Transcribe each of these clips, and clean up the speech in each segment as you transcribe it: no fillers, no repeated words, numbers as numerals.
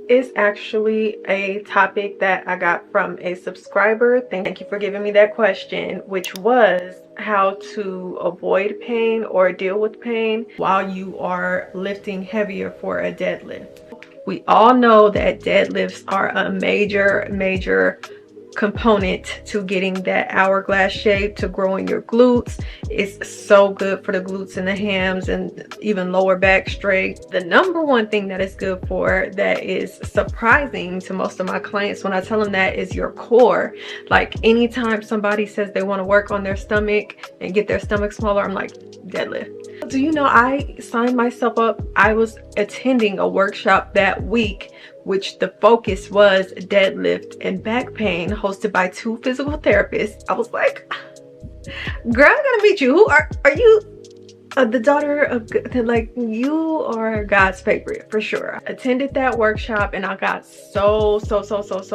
is actually a topic that I got from a subscriber. Thank you for giving me that question, which was how to avoid pain or deal with pain while you are lifting heavier for a deadlift. We all know that deadlifts are a major component to getting that hourglass shape, to growing your glutes. It's so good for the glutes and the hams and even lower back strength. The number one thing that it's good for, that is surprising to most of my clients when I tell them that, is your core. Like anytime somebody says they want to work on their stomach and get their stomach smaller, I'm like, deadlift. Do you know I signed myself up? I was attending a workshop that week which the focus was deadlift and back pain, hosted by 2 physical therapists. I was like, girl, I gotta meet you. Who are you? The daughter of, like, you are God's favorite for sure. I attended that workshop and I got so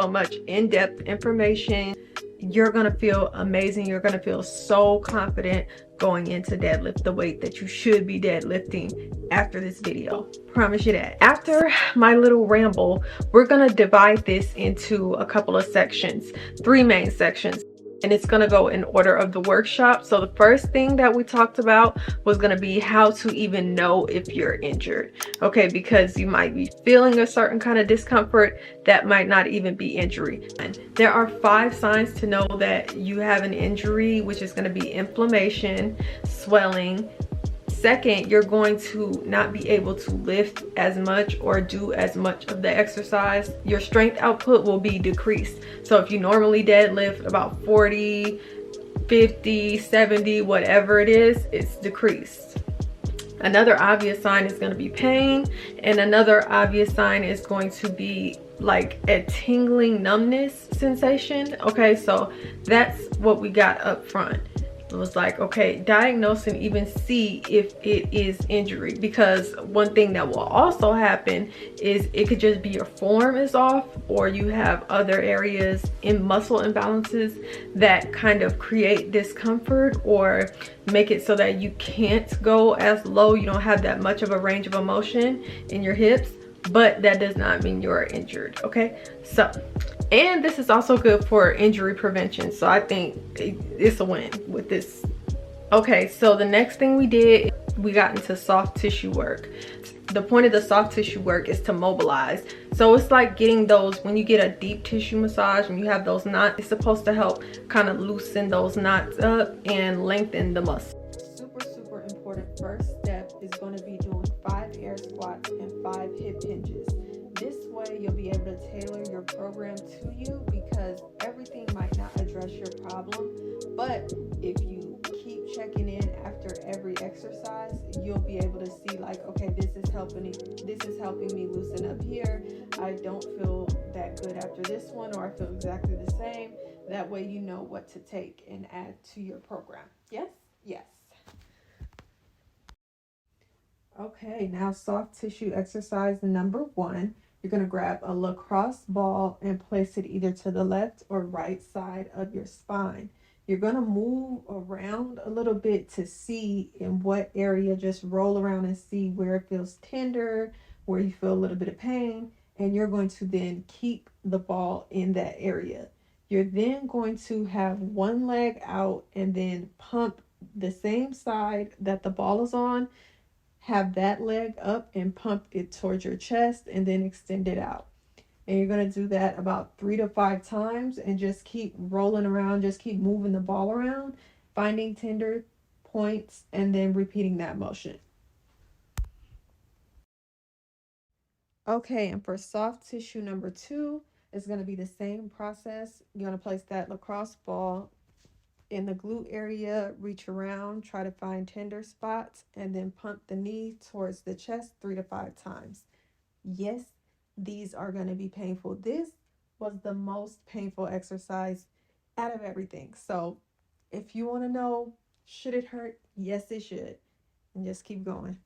much in-depth information. You're gonna feel amazing. You're gonna feel so confident going into deadlift the weight that you should be deadlifting after this video. Promise you that. After my little ramble, we're gonna divide this into a couple of sections, 3 main sections. And it's going to go in order of the workshop. So the first thing that we talked about was going to be how to even know if you're injured. Okay, because you might be feeling a certain kind of discomfort that might not even be injury. And there are 5 signs to know that you have an injury, which is going to be inflammation, swelling. Second, you're going to not be able to lift as much or do as much of the exercise. Your strength output will be decreased. So if you normally deadlift about 40, 50, 70, whatever it is, it's decreased. Another obvious sign is going to be pain, and another obvious sign is going to be like a tingling numbness sensation. Okay, so that's what we got up front. It was like, okay, diagnose and even see if it is injury, because one thing that will also happen is it could just be your form is off, or you have other areas in muscle imbalances that kind of create discomfort or make it so that you can't go as low. You don't have that much of a range of motion in your hips, but that does not mean you're injured. Okay, so, and this is also good for injury prevention, so I think it's a win with this. Okay, so the next thing we did, we got into soft tissue work. The point of the soft tissue work is to mobilize. So it's like getting those, when you get a deep tissue massage and you have those knots, it's supposed to help kind of loosen those knots up and lengthen the muscle. Super important first step is going to be doing 5 air squats and 5 hip hinges. This way you'll be able to tailor your program to you, because everything might not address your problem, but if you keep checking in after every exercise, you'll be able to see like, okay, this is helping me loosen up here. I don't feel that good after this one, or I feel exactly the same. That way you know what to take and add to your program. Yes? Yes. Okay, now soft tissue exercise number 1. You're going to grab a lacrosse ball and place it either to the left or right side of your spine. You're going to move around a little bit to see in what area, just roll around and see where it feels tender, where you feel a little bit of pain, and you're going to then keep the ball in that area. You're then going to have one leg out and then pump the same side that the ball is on. Have that leg up and pump it towards your chest and then extend it out. And you're going to do that about 3 to 5 times and just keep rolling around, just keep moving the ball around, finding tender points, and then repeating that motion. Okay, and for soft tissue number 2, it's going to be the same process. You're going to place that lacrosse ball in the glute area, reach around, try to find tender spots, and then pump the knee towards the chest 3 to 5 times. Yes, these are going to be painful. This was the most painful exercise out of everything. So if you want to know, should it hurt? Yes, it should. And just keep going.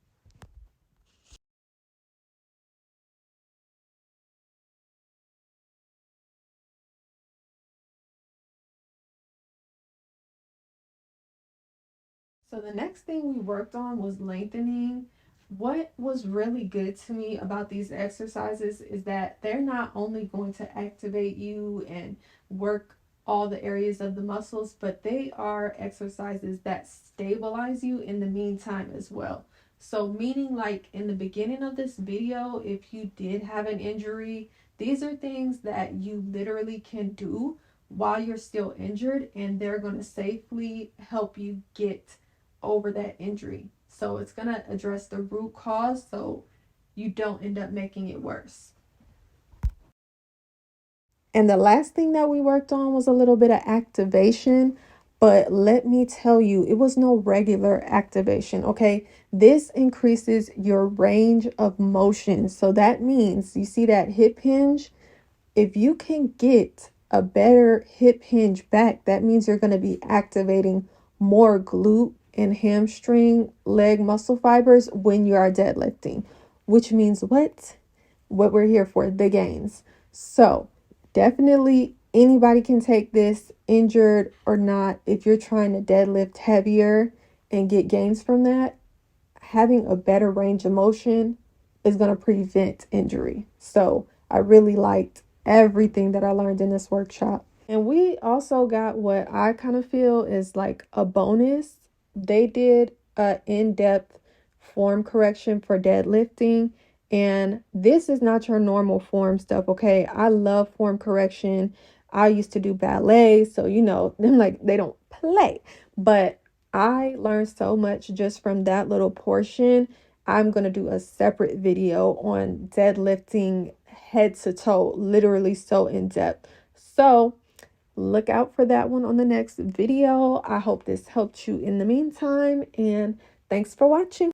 So the next thing we worked on was lengthening, What was really good to me about these exercises is that they're not only going to activate you and work all the areas of the muscles, but they are exercises that stabilize you in the meantime as well. So, meaning like in the beginning of this video, if you did have an injury, these are things that you literally can do while you're still injured, and they're going to safely help you get over that injury. So it's going to address the root cause so you don't end up making it worse. And the last thing that we worked on was a little bit of activation. But let me tell you, it was no regular activation, okay? This increases your range of motion. So that means you see that hip hinge? If you can get a better hip hinge back, that means you're going to be activating more glute and hamstring leg muscle fibers when you are deadlifting, which means what we're here for, the gains. So definitely anybody can take this, injured or not. If you're trying to deadlift heavier and get gains from that, having a better range of motion is going to prevent injury. So I really liked everything that I learned in this workshop. And we also got what I kind of feel is like a bonus. They did a in-depth form correction for deadlifting. And this is not your normal form stuff, okay? I love form correction. I used to do ballet, so them like they don't play. But I learned so much just from that little portion. I'm going to do a separate video on deadlifting head to toe, literally so in depth. So look out for that one on the next video. I hope this helped you in the meantime, and thanks for watching.